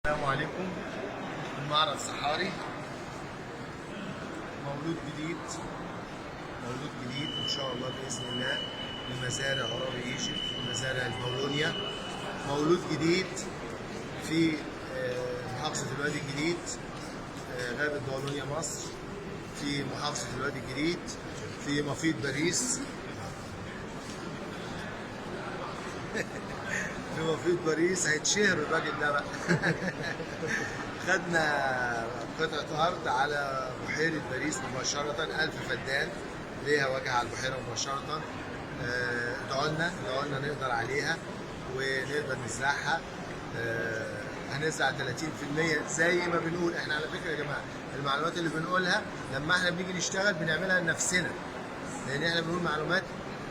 السلام عليكم. المعرض الصحاري مولود جديد ان شاء الله باذن الله لمزارع عرابي ايجيبت ومزارع البولونيا. مولود جديد في محافظه الوادي الجديد، غابه بولونيا مصر، في محافظه الوادي الجديد في مفيد باريس. في مفيد باريس هيتشهر الراجل ده بقى. خدنا قطعة أرض على بحيرة باريس مباشرة، 1000 فدان ليها وجه على البحيرة مباشرة. ادعوا لنا نقدر عليها ونقدر نزرعها. هنزرع 30% زي ما بنقول احنا. على فكرة يا جماعة، المعلومات اللي بنقولها لما احنا بنيجي نشتغل بنعملها لنفسنا، لأن احنا بنقول معلومات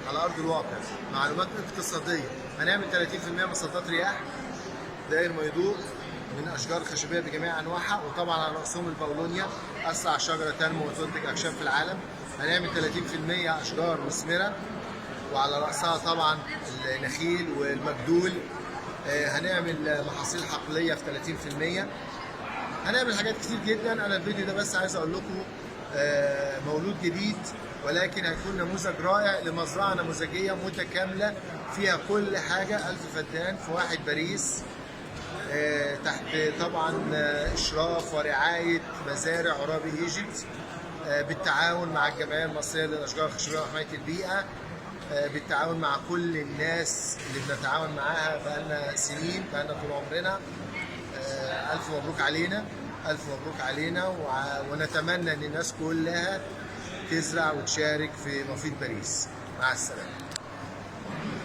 على أرض الواقع، معلومات اقتصادية. هنعمل 30% مصدات رياح دائر ما يدور من اشجار خشبيه بجميع انواعها، وطبعا على راسهم البولونيا اسرع شجره تنمو وتنتج اعشاب في العالم. هنعمل 30% اشجار مثمره، وعلى راسها طبعا النخيل والمجدول. هنعمل محاصيل حقليه في 30%. هنعمل حاجات كتير جدا. انا الفيديو ده بس عايز اقول لكم مولود جديد، ولكن هيكون نموذج رائع لمزرعه نموذجيه متكامله فيها كل حاجه. 1000 فدان في واحد باريس، تحت طبعا اشراف ورعايه مزارع عرابي ايجيبت، بالتعاون مع الجمعيه المصريه للاشجار الخشبيه وحمايه البيئه، بالتعاون مع كل الناس اللي بنتعاون معاها بقالنا سنين، بقالنا طول عمرنا. الف مبروك علينا، الف مبروك علينا، ونتمنى ان الناس كلها تزرع وتشارك في مفيد باريس. مع السلامه.